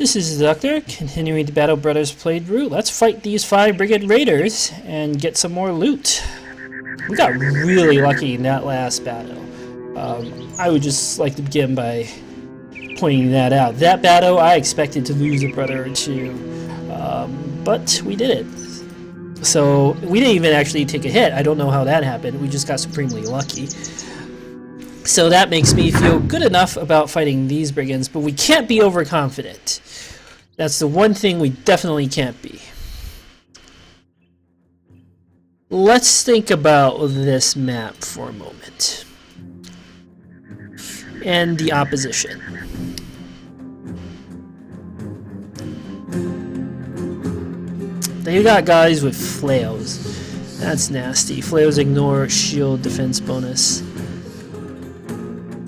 This is the Doctor, continuing the Battle Brothers playthrough. Let's fight these 5 Brigade Raiders and get some more loot. We got really lucky in that last battle. I would just like to begin by pointing that out. That battle, I expected to lose a brother or two, but we did it. So we didn't even actually take a hit. I don't know how that happened. We just got supremely lucky. So that makes me feel good enough about fighting these brigands, but we can't be overconfident. That's the one thing we definitely can't be. Let's think about this map for a moment. And the opposition. They got guys with flails. That's nasty. Flails ignore shield defense bonus.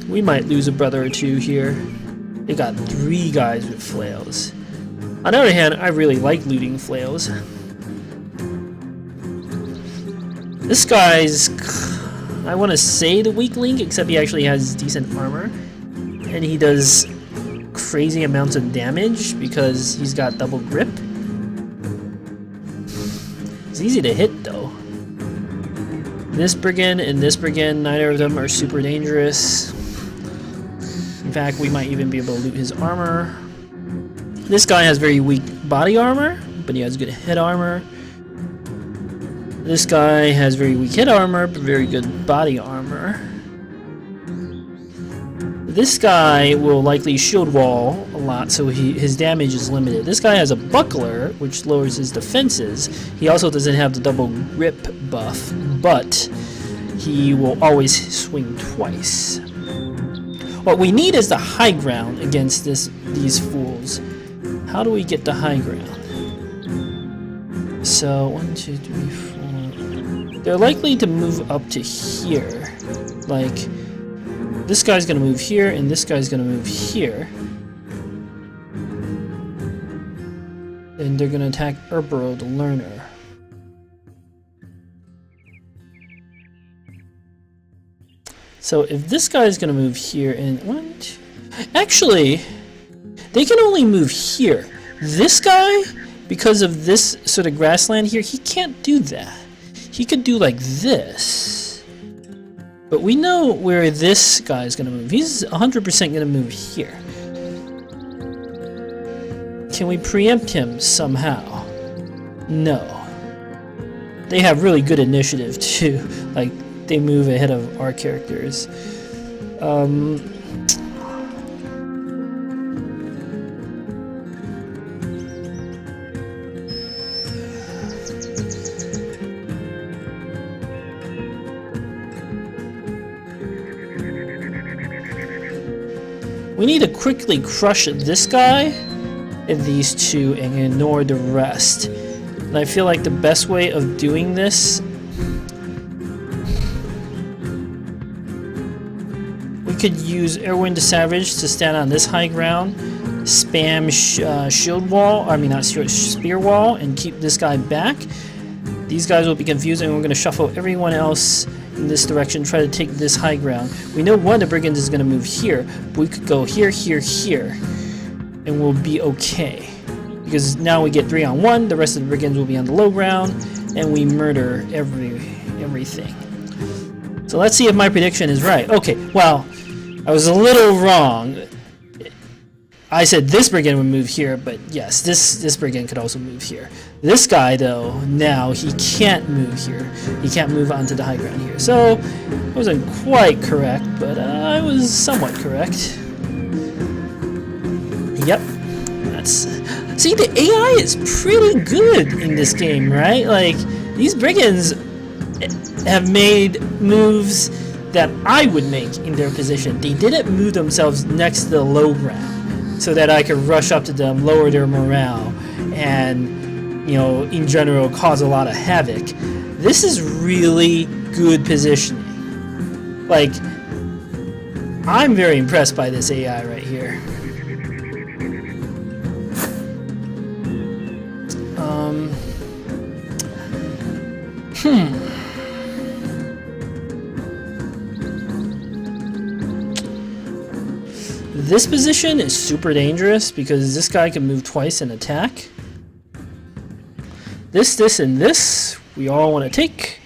We might lose a brother or two here. They got 3 guys with flails. On the other hand, I really like looting flails. This guy's, I want to say the weak link, except he actually has decent armor. And he does crazy amounts of damage because he's got double grip. It's easy to hit though. This brigand and this brigand, neither of them are super dangerous. In fact, we might even be able to loot his armor. This guy has very weak body armor, but he has good head armor. This guy has very weak head armor, but very good body armor. This guy will likely shield wall a lot, so his damage is limited. This guy has a buckler, which lowers his defenses. He also doesn't have the double grip buff, but he will always swing twice. What we need is the high ground against these fools. How do we get the high ground? So 1, 2, 3, 4. They're likely to move up to here. Like this guy's gonna move here, and this guy's gonna move here. And they're gonna attack Urboro the Learner. So if this guy's gonna move here, and 1, 2, actually, they can only move here. This guy, because of this sort of grassland here, he can't do that. He could do like this. But we know where this guy's gonna move. He's 100% gonna move here. Can we preempt him somehow? No. They have really good initiative too. Like, they move ahead of our characters. We need to quickly crush this guy and these two and ignore the rest. And I feel like the best way of doing this, we could use Erwin the Savage to stand on this high ground, spam shield wall, I mean not shield, spear wall, and keep this guy back. These guys will be confused, and we're going to shuffle everyone else in this direction, try to take this high ground. We know one of the brigands is going to move here, but we could go here, here, here, and we'll be okay. Because now we get 3 on 1, the rest of the brigands will be on the low ground, and we murder everything. So let's see if my prediction is right. Okay, well, I was a little wrong. I said this brigand would move here, but yes, this brigand could also move here. This guy, though, now he can't move here. He can't move onto the high ground here. So I wasn't quite correct, but I was somewhat correct. Yep, that's. See, the AI is pretty good in this game, right? Like, these brigands have made moves that I would make in their position. They didn't move themselves next to the low ground so that I could rush up to them, lower their morale, and, you know, in general, cause a lot of havoc. This is really good positioning. Like, I'm very impressed by this AI right here. This position is super dangerous because this guy can move twice and attack. This, and this, we all want to take.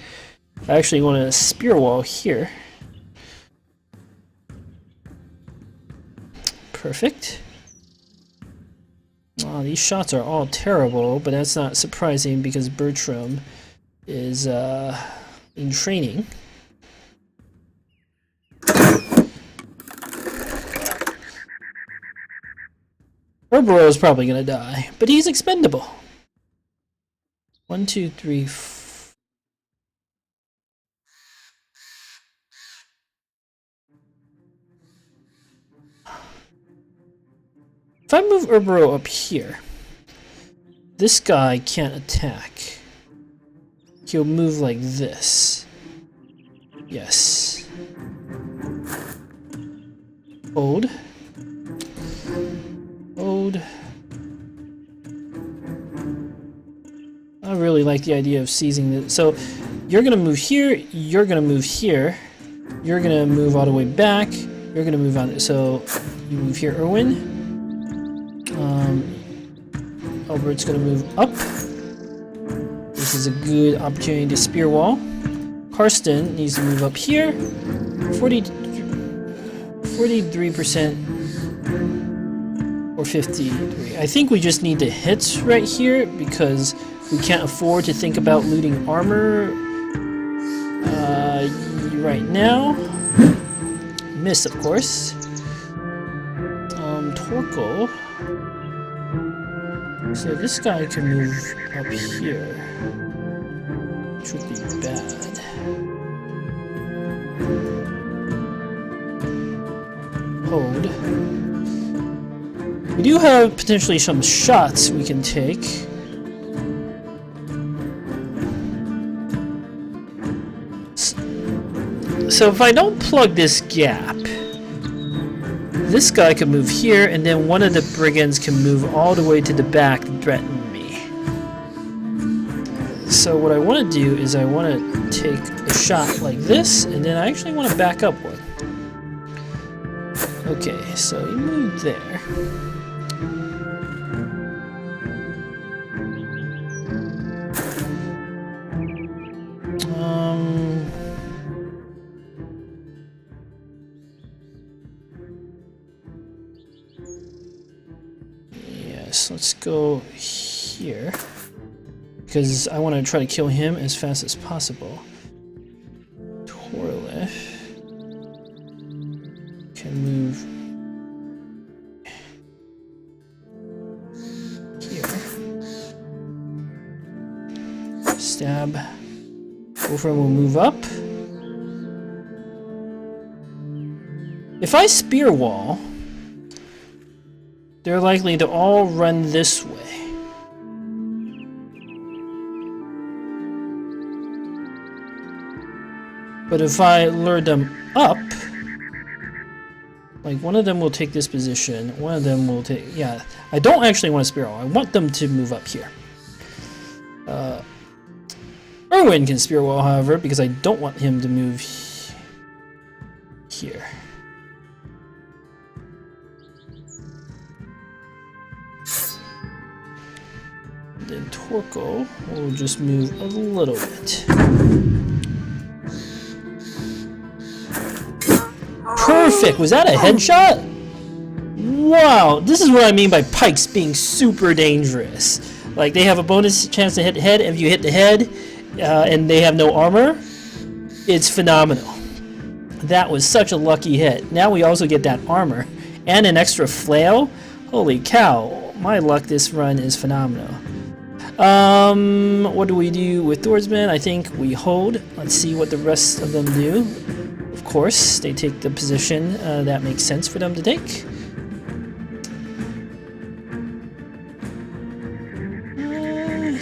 I actually want a spear wall here. Perfect. Wow, these shots are all terrible, but that's not surprising because Bertram is in training. Herbero is probably gonna die, but he's expendable. 1, 2, 3, 4. If I move Herbero up here, this guy can't attack. He'll move like this. Yes. Hold. Hold. I really like the idea of seizing it. So you're gonna move here, you're gonna move here, you're gonna move all the way back, you're gonna move on. So you move here, Erwin. Albert's gonna move up. This is a good opportunity to spear wall. Karsten needs to move up here. 43% or 53. I think we just need to hit right here because we can't afford to think about looting armor right now. Miss, of course. Torkel. So this guy can move up here, which would be bad. Hold. We do have potentially some shots we can take. So if I don't plug this gap, this guy can move here, and then one of the brigands can move all the way to the back and threaten me. So what I want to do is I want to take a shot like this, and then I actually want to back up one. Okay, so you move there. Let's go here because I want to try to kill him as fast as possible. Torlef can move here. Stab. Wolfram will move up. If I spear wall, they're likely to all run this way. But if I lure them up, like one of them will take this position, one of them will take, yeah, I don't actually want a spear wall. I want them to move up here. Erwin can spear wall, however, because I don't want him to move here. Then Torko will just move a little bit. Perfect! Was that a headshot? Wow, this is what I mean by pikes being super dangerous. Like, they have a bonus chance to hit the head. If you hit the head and they have no armor, it's phenomenal. That was such a lucky hit. Now we also get that armor and an extra flail. Holy cow, my luck this run is phenomenal. What do we do with Swordsman? I think we hold. Let's see what the rest of them do. Of course, they take the position that makes sense for them to take.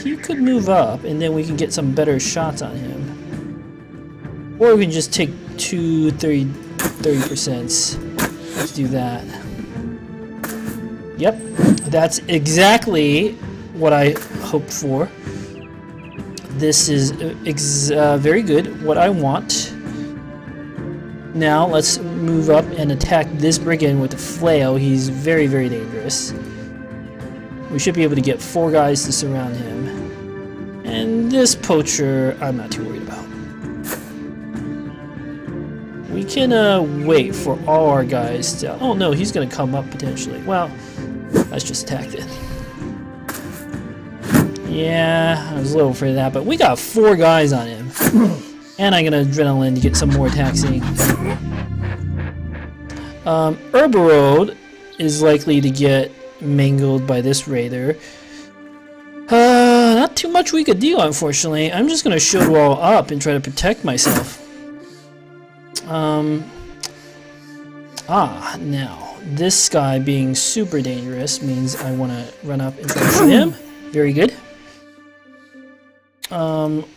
You could move up, and then we can get some better shots on him. Or we can just take 30%. Let's do that. Yep, that's exactly what I hoped for. This is very good, what I want. Now let's move up and attack this brigand with a flail. He's very, very dangerous. We should be able to get 4 guys to surround him. And this poacher, I'm not too worried about. We can wait for all our guys to... Oh no, he's going to come up potentially. Well, let's just attack it. Yeah, I was a little afraid of that, but we got 4 guys on him. And I'm going to adrenaline to get some more attacks in. Herberode is likely to get mangled by this raider. Not too much we could do, unfortunately. I'm just gonna shield wall up and try to protect myself. Now, this guy being super dangerous means I want to run up and try to shoot him. Very good.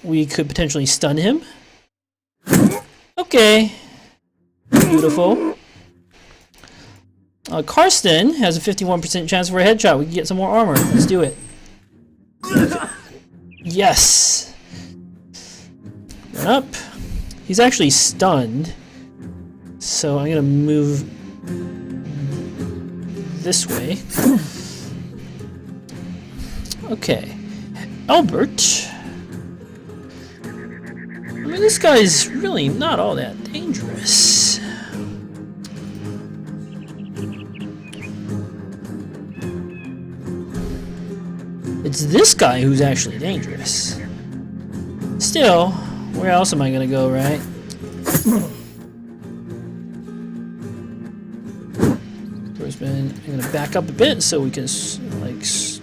We could potentially stun him. Okay. Beautiful. Karsten has a 51% chance for a headshot. We can get some more armor. Let's do it. Yes. Run up. He's actually stunned. So I'm gonna move this way. Okay. Albert. I mean, this guy's really not all that dangerous. It's this guy who's actually dangerous. Still, where else am I gonna go, right? I'm gonna back up a bit so we can like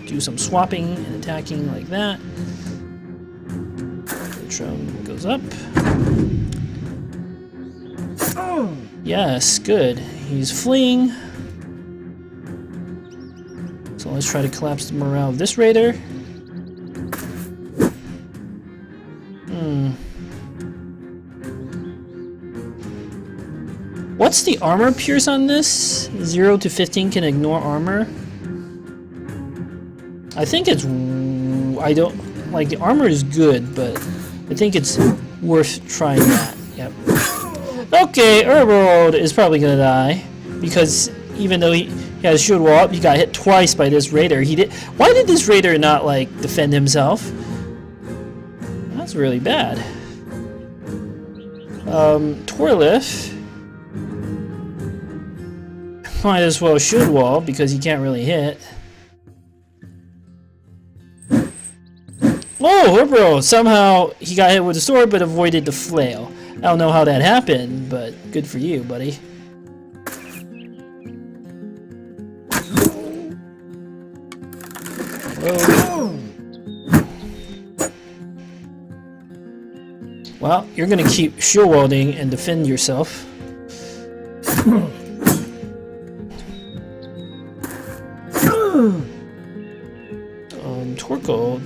do some swapping and attacking like that. The drone goes up. Yes, good. He's fleeing. So let's try to collapse the morale of this raider. What's the armor pierce on this? 0 to 15 can ignore armor. I think it's... I don't... Like, the armor is good, but I think it's worth trying that. Yep. Okay, Herberode is probably gonna die. Because even though he has shield wall up, he got hit twice by this raider. Why did this raider not, like, defend himself? That's really bad. Torlif... Might as well shield wall because he can't really hit. Oh, Herberode! Somehow he got hit with a sword but avoided the flail. I don't know how that happened, but good for you, buddy. Whoa. Well, you're gonna keep shield walding and defend yourself. Torko.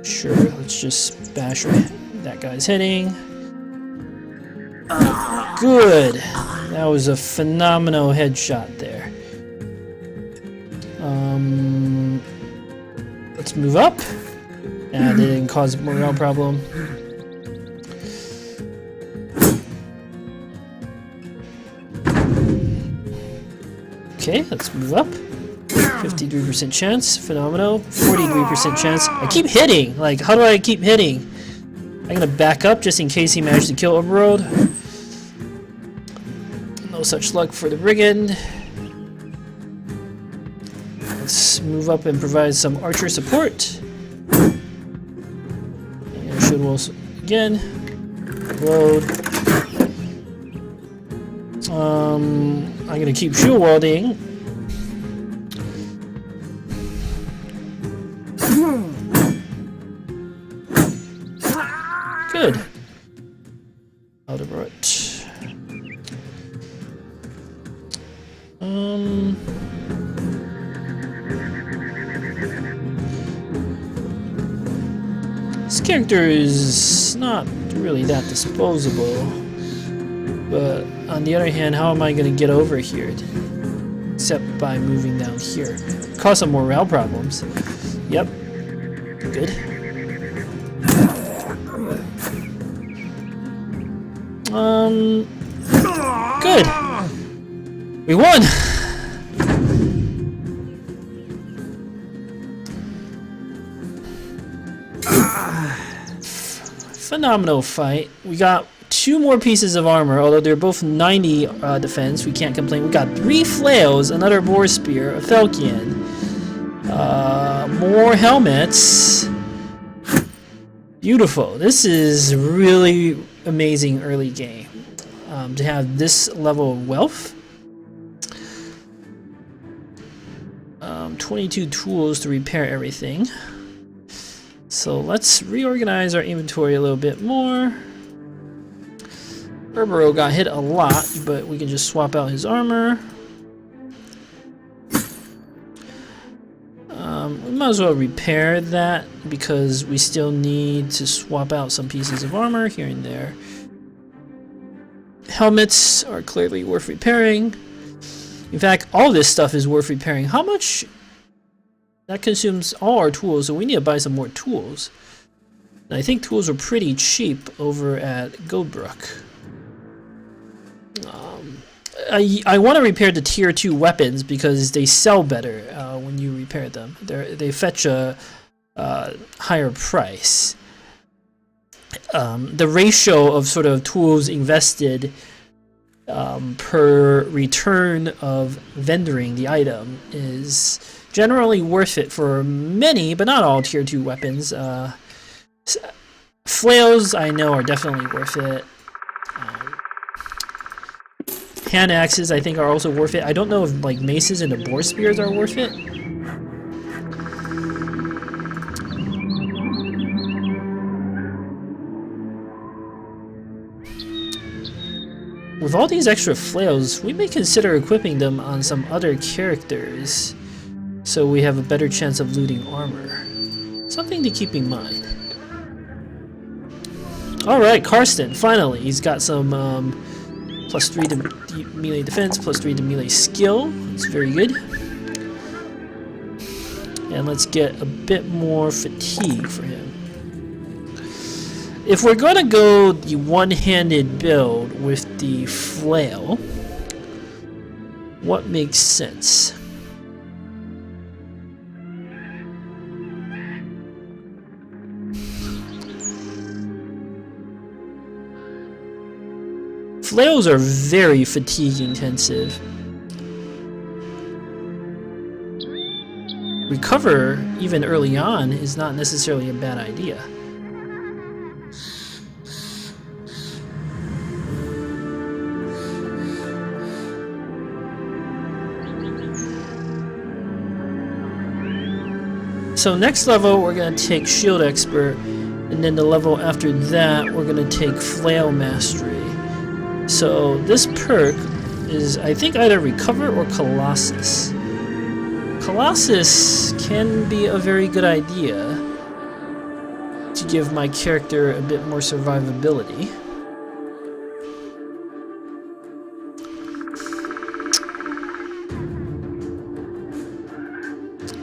Sure, let's just bash that guy's hitting. Good. That was a phenomenal headshot there. Let's move up. That didn't cause a morale problem. Okay, let's move up. 53% chance, phenomenal. 43% chance. I keep hitting. Like, how do I keep hitting? I'm gonna back up just in case he managed to kill Herberode. No such luck for the brigand. Let's move up and provide some archer support. And shield walls again. Road. I'm gonna keep shield walding. Good. Out of it. This character is not really that disposable, but on the other hand, how am I going to get over here? Except by moving down here. Cause some morale problems. Yep. Good. Good. We won. Phenomenal fight. We got 2 more pieces of armor, although they're both 90 defense. We can't complain. We got 3 flails, another boar spear, a falchion, more helmets. Beautiful. This is really amazing early game to have this level of wealth. 22 tools to repair everything. So let's reorganize our inventory a little bit more. Herbero got hit a lot, but we can just swap out his armor. We might as well repair that because we still need to swap out some pieces of armor here and there. Helmets are clearly worth repairing. In fact, all this stuff is worth repairing. How much? That consumes all our tools, so we need to buy some more tools. And I think tools are pretty cheap over at Goldbrook. I want to repair the tier 2 weapons because they sell better when you repair them. They fetch a higher price. The ratio of sort of tools invested per return of vendoring the item is generally worth it for many, but not all tier 2 weapons. Flails, I know, are definitely worth it. Hand axes, I think, are also worth it. I don't know if like maces and the boar spears are worth it. With all these extra flails, we may consider equipping them on some other characters, so we have a better chance of looting armor. Something to keep in mind. Alright, Karsten, finally, he's got some +3 to melee defense, +3 to melee skill. It's very good. And let's get a bit more fatigue for him. If we're going to go the one-handed build with the flail, what makes sense? Flails are very fatigue intensive. Recover, even early on, is not necessarily a bad idea. So next level we're going to take Shield Expert, and then the level after that we're going to take Flail Mastery. So this perk is, I think, either Recover or Colossus. Colossus can be a very good idea to give my character a bit more survivability.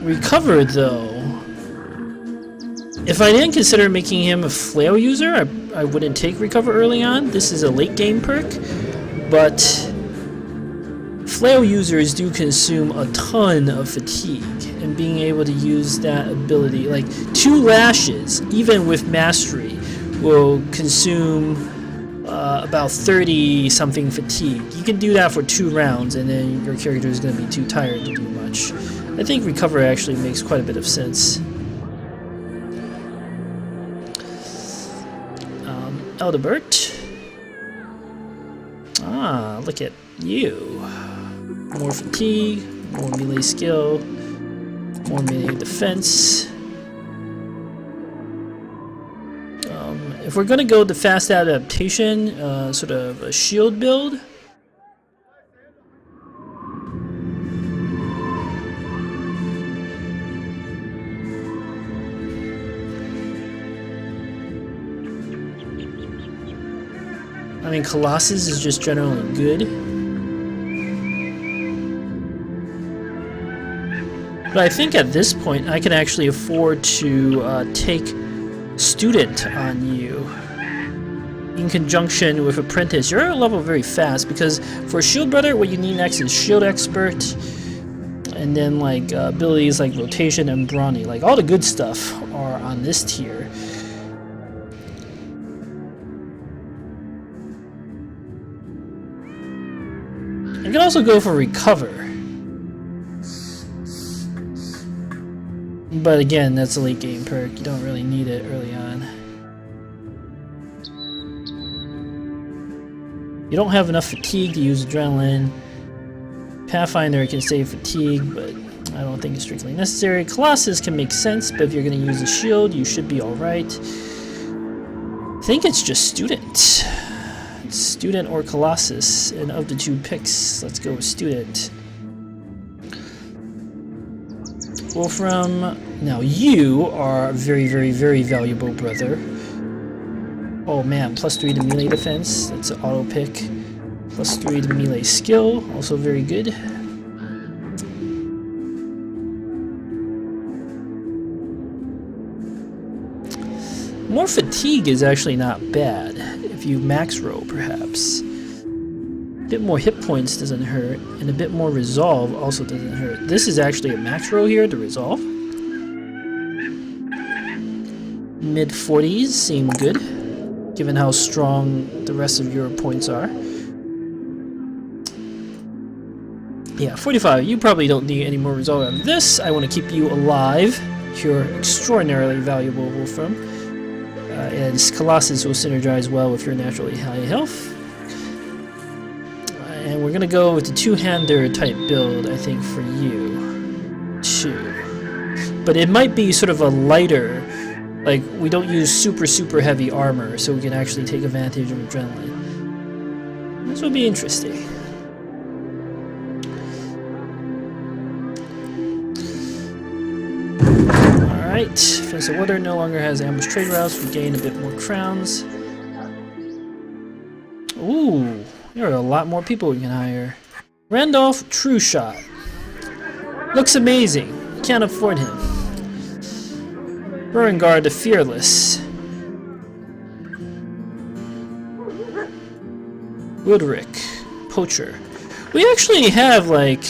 Recover, though, if I didn't consider making him a flail user, I wouldn't take Recover early on. This is a late game perk, but flail users do consume a ton of fatigue, and being able to use that ability, like 2 lashes, even with mastery, will consume about 30 something fatigue. You can do that for 2 rounds, and then your character is going to be too tired to do much. I think Recover actually makes quite a bit of sense. Eldebert. Ah, look at you. More fatigue, more melee skill, more melee defense. If we're going to go the fast adaptation, sort of a shield build, I mean, Colossus is just generally good. But I think at this point I can actually afford to take Student on you. in conjunction with Apprentice, you're at a level very fast, because for Shield Brother, what you need next is Shield Expert, and then like abilities like Rotation and Brawny. Like all the good stuff are on this tier. You can also go for Recover. But again, that's a late game perk. You don't really need it early on. You don't have enough fatigue to use Adrenaline. Pathfinder can save fatigue, but I don't think it's strictly necessary. Colossus can make sense, but if you're going to use a shield, you should be alright. I think it's just Student. It's Student or Colossus, and of the two picks, let's go with Student. Wolfram, now you are a very, very, very valuable brother. Oh man, +3 to melee defense, that's an auto pick. +3 to melee skill, also very good. More fatigue is actually not bad, if you max roll perhaps. A bit more hit points doesn't hurt, and a bit more resolve also doesn't hurt. This is actually a max roll here, the resolve. Mid 40s seem good, given how strong the rest of your points are. Yeah, 45, you probably don't need any more resolve out of this. I want to keep you alive. You're extraordinarily valuable, Wolfram. As Colossus will synergize well with your naturally high health. And we're gonna go with the two-hander type build, I think, for you too. But it might be sort of a lighter, like we don't use super heavy armor, so we can actually take advantage of Adrenaline. This will be interesting. Alright, Fence of Water no longer has ambush trade routes, we gain a bit more crowns. Ooh. There are a lot more people we can hire. Randolph True Shot. Looks amazing. Can't afford him. Beauregard the Fearless. Woodrick. Poacher. We actually have like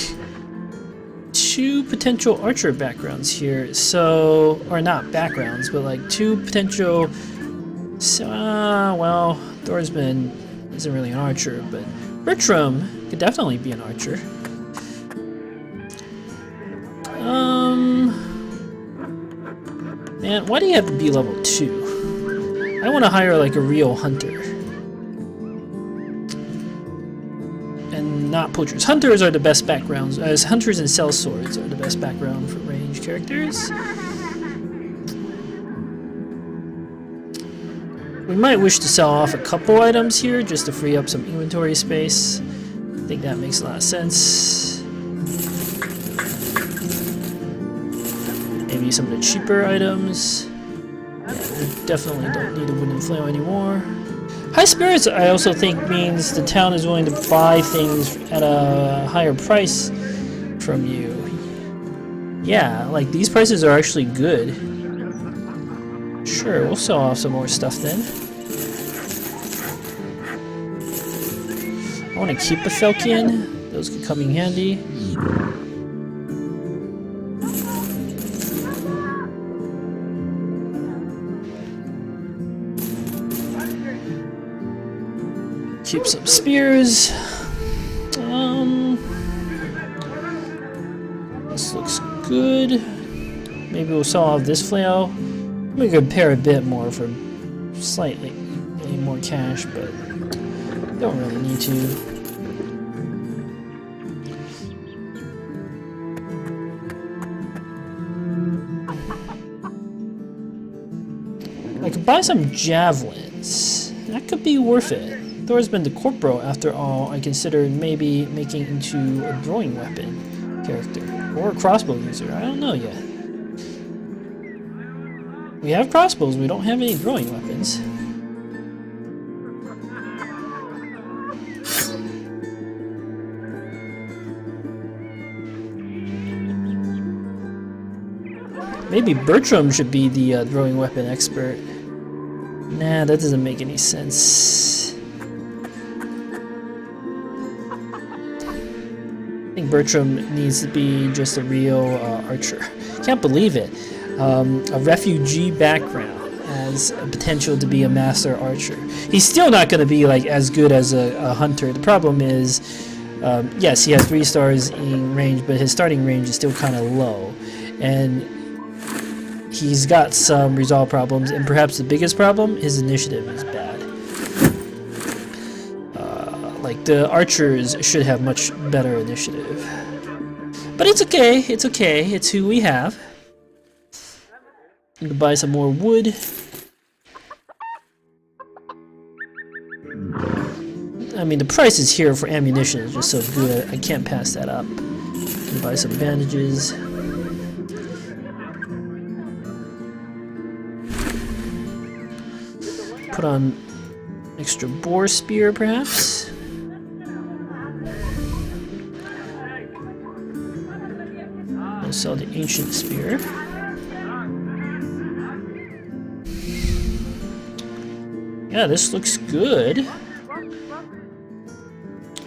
2 potential archer backgrounds here. So, or not backgrounds, but like 2 potential. So, well, Thorsman isn't really an archer, but Bertram could definitely be an archer. Man, why do you have to be level 2? I want to hire like a real hunter. And not poachers. Hunters are the best backgrounds, as hunters and sellswords are the best background for range characters. We might wish to sell off a couple items here just to free up some inventory space. I think that makes a lot of sense. Maybe some of the cheaper items. Yeah, we definitely don't need a wooden flail anymore. High spirits, I also think, means the town is willing to buy things at a higher price from you. Yeah, like these prices are actually good. Sure, we'll sell off some more stuff then. I want to keep a Felkian. Those could come in handy. Keep some spears. This looks good. Maybe we'll sell off this flail. We could compare a bit more for slightly more cash, but don't really need to. I could buy some javelins. That could be worth it. Thorsman the Corporal, after all, I considered maybe making into a throwing weapon character. Or a crossbow user, I don't know yet. We have crossbows, we don't have any throwing weapons. Maybe Bertram should be the throwing weapon expert. Nah, that doesn't make any sense. I think Bertram needs to be just a real archer. Can't believe it. A refugee background has a potential to be a master archer. He's still not going to be like as good as a hunter. The problem is, yes, he has 3 stars in range, but his starting range is still kind of low, and he's got some resolve problems, and perhaps the biggest problem, his initiative is bad. Like, the archers should have much better initiative. But it's okay, it's okay, it's who we have. I'm gonna buy some more wood. I mean, the prices here for ammunition is just so good, I can't pass that up. I'm gonna buy some bandages. Put on extra boar spear, perhaps. I'll sell the ancient spear. Yeah, this looks good.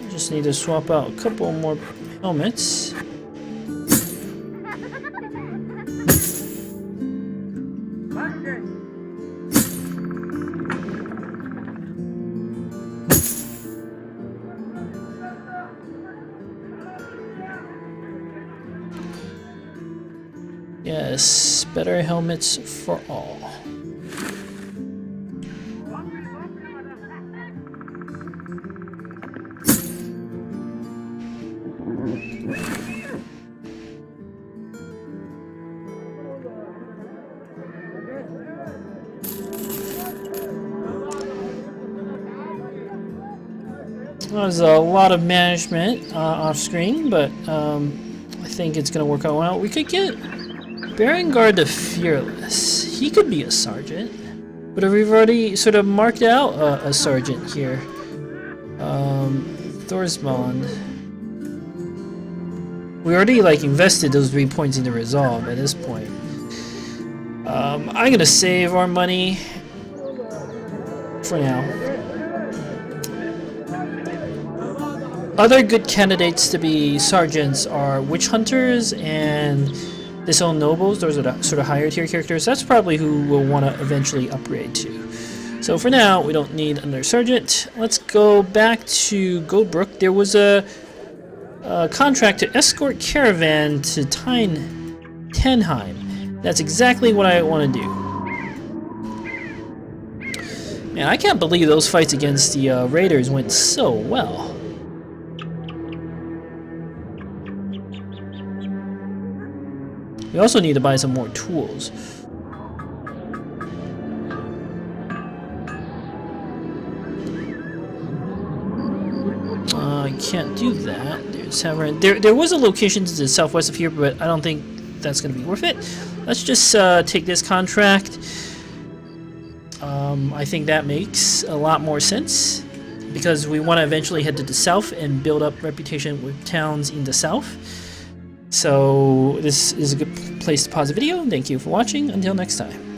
Just need to swap out a couple more helmets. Yes, better helmets for all. There's a lot of management off screen, but I think it's going to work out well. We could get Berengard the Fearless. He could be a sergeant, but we've already sort of marked out a sergeant here. Thorsmond. We already like invested those 3 points into resolve at this point. I'm gonna save our money for now. Other good candidates to be sergeants are witch hunters and disowned nobles. Those are the sort of higher tier characters. That's probably who we'll want to eventually upgrade to. So for now, we don't need another sergeant. Let's go back to Goldbrook. There was a contract to escort caravan to Tenheim. That's exactly what I want to do. Man, I can't believe those fights against the raiders went so well. We also need to buy some more tools. I can't do that. There's Havern. There was a location to the southwest of here, but I don't think that's going to be worth it. Let's just take this contract. I think that makes a lot more sense, because we want to eventually head to the south and build up reputation with towns in the south. So this is a good place to pause the video. Thank you for watching. Until next time.